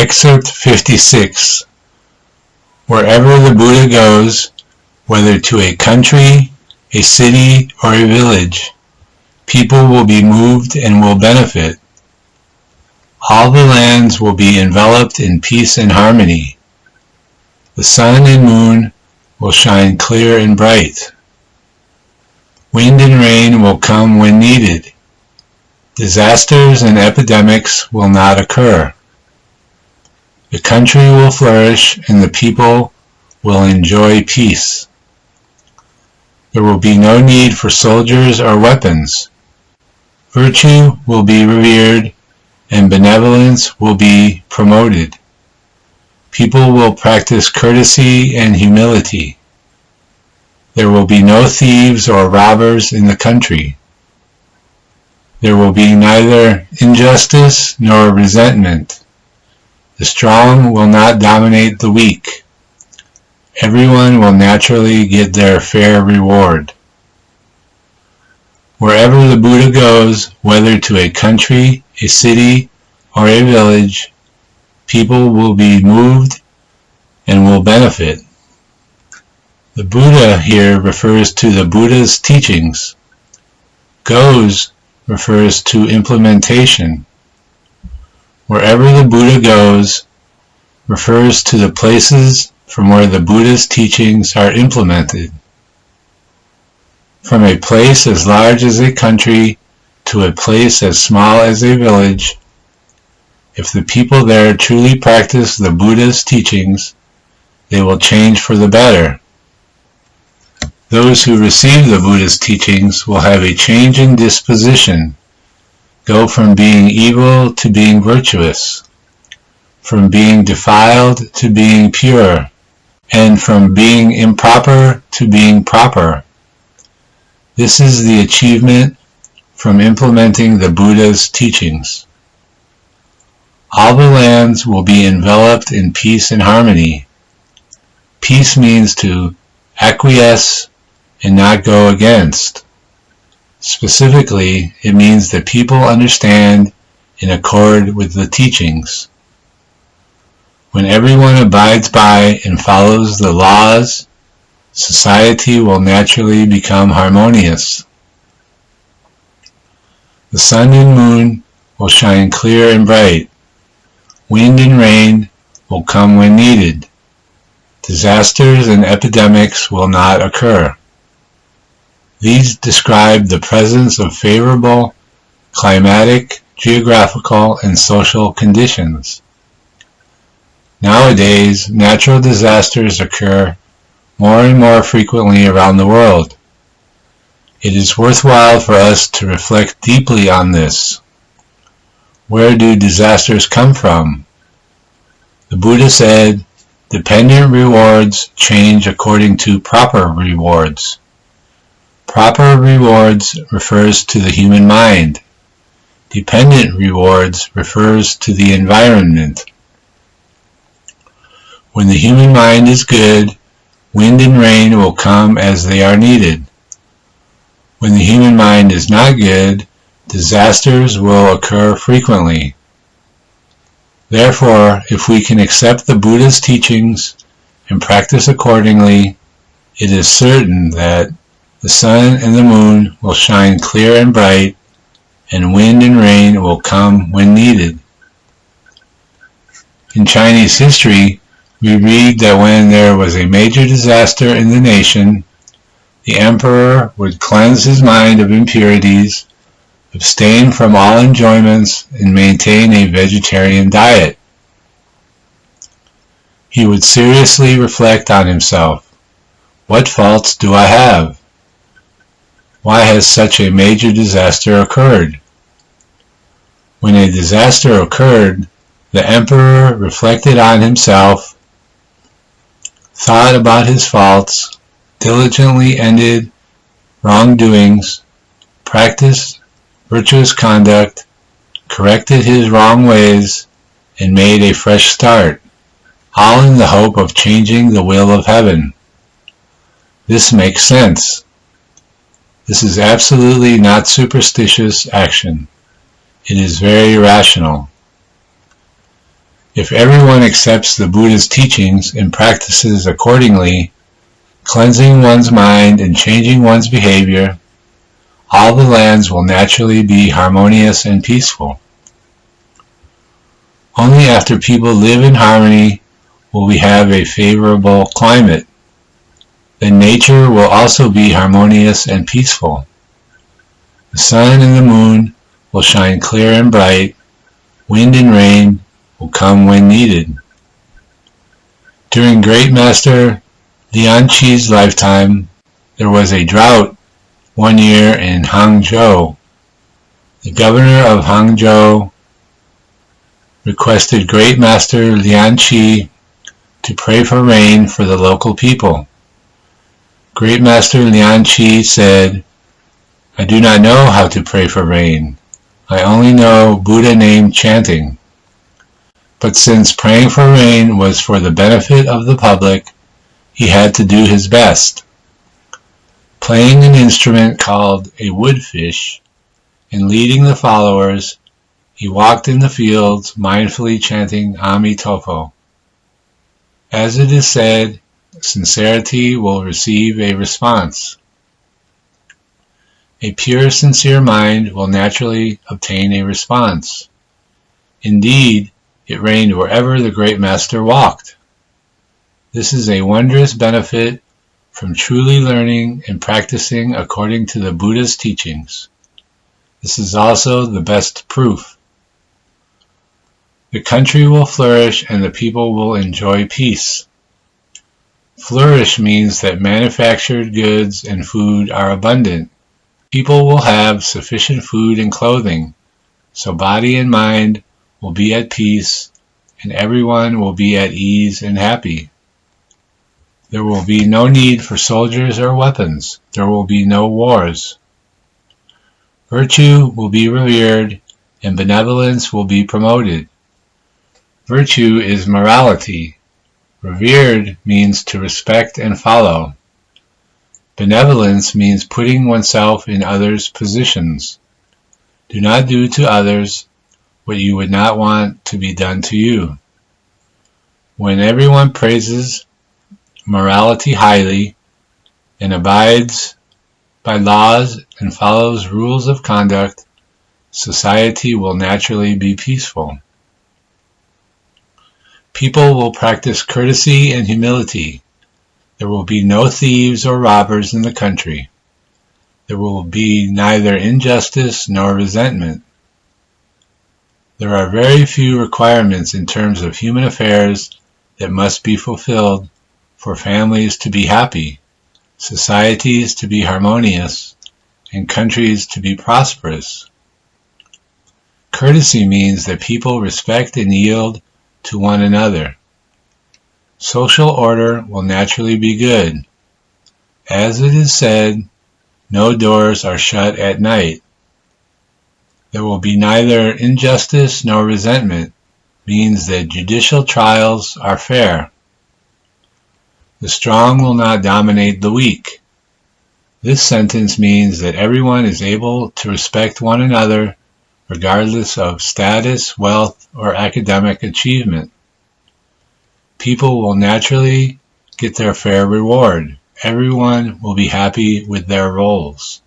Excerpt 56. Wherever the Buddha goes, whether to a country, a city, or a village, people will be moved and will benefit. All the lands will be enveloped in peace and harmony. The sun and moon will shine clear and bright. Wind and rain will come when needed. Disasters and epidemics will not occur. The country will flourish and the people will enjoy peace. There will be no need for soldiers or weapons. Virtue will be revered and benevolence will be promoted. People will practice courtesy and humility. There will be no thieves or robbers in the country. There will be neither injustice nor resentment. The strong will not dominate the weak. Everyone will naturally get their fair reward. Wherever the Buddha goes, whether to a country, a city, or a village, people will be moved and will benefit. The Buddha here refers to the Buddha's teachings. Goes refers to implementation. Wherever the Buddha goes refers to the places from where the Buddha's teachings are implemented. From a place as large as a country to a place as small as a village, if the people there truly practice the Buddha's teachings, they will change for the better. Those who receive the Buddha's teachings will have a change in disposition, go from being evil to being virtuous, from being defiled to being pure, and from being improper to being proper. This is the achievement from implementing the Buddha's teachings. All the lands will be enveloped in peace and harmony. Peace means to acquiesce and not go against. Specifically, it means that people understand in accord with the teachings. When everyone abides by and follows the laws, society will naturally become harmonious. The sun and moon will shine clear and bright. Wind and rain will come when needed. Disasters and epidemics will not occur. These describe the presence of favorable climatic, geographical, and social conditions. Nowadays, natural disasters occur more and more frequently around the world. It is worthwhile for us to reflect deeply on this. Where do disasters come from? The Buddha said, dependent rewards change according to proper rewards. Proper rewards refers to the human mind. Dependent rewards refers to the environment. When the human mind is good, wind and rain will come as they are needed. When the human mind is not good, disasters will occur frequently. Therefore, if we can accept the Buddha's teachings and practice accordingly, it is certain that the sun and the moon will shine clear and bright, and wind and rain will come when needed. In Chinese history, we read that when there was a major disaster in the nation, the emperor would cleanse his mind of impurities, abstain from all enjoyments, and maintain a vegetarian diet. He would seriously reflect on himself. What faults do I have? Why has such a major disaster occurred? When a disaster occurred, the emperor reflected on himself, thought about his faults, diligently ended wrongdoings, practiced virtuous conduct, corrected his wrong ways, and made a fresh start, all in the hope of changing the will of heaven. This makes sense. This is absolutely not superstitious action. It is very rational. If everyone accepts the Buddha's teachings and practices accordingly, cleansing one's mind and changing one's behavior, all the lands will naturally be harmonious and peaceful. Only after people live in harmony will we have a favorable climate. Then nature will also be harmonious and peaceful. The sun and the moon will shine clear and bright. Wind and rain will come when needed. During Great Master Lianqi's lifetime, there was a drought one year in Hangzhou. The governor of Hangzhou requested Great Master Lianqi to pray for rain for the local people. Great Master Lianqi said, "I do not know how to pray for rain. I only know Buddha name chanting." But since praying for rain was for the benefit of the public, he had to do his best. Playing an instrument called a woodfish and leading the followers, he walked in the fields mindfully chanting Amitofo. As it is said, sincerity will receive a response. A pure, sincere mind will naturally obtain a response. Indeed, it rained wherever the Great Master walked. This is a wondrous benefit from truly learning and practicing according to the Buddha's teachings. This is also the best proof. The country will flourish and the people will enjoy peace. Flourish means that manufactured goods and food are abundant. People will have sufficient food and clothing, so body and mind will be at peace, and everyone will be at ease and happy. There will be no need for soldiers or weapons. There will be no wars. Virtue will be revered, and benevolence will be promoted. Virtue is morality. Revered means to respect and follow. Benevolence means putting oneself in others' positions. Do not do to others what you would not want to be done to you. When everyone praises morality highly and abides by laws and follows rules of conduct, society will naturally be peaceful. People will practice courtesy and humility. There will be no thieves or robbers in the country. There will be neither injustice nor resentment. There are very few requirements in terms of human affairs that must be fulfilled for families to be happy, societies to be harmonious, and countries to be prosperous. Courtesy means that people respect and yield to one another. Social order will naturally be good. As it is said, no doors are shut at night. There will be neither injustice nor resentment, means that judicial trials are fair. The strong will not dominate the weak. This sentence means that everyone is able to respect one another regardless of status, wealth, or academic achievement. People will naturally get their fair reward. Everyone will be happy with their roles.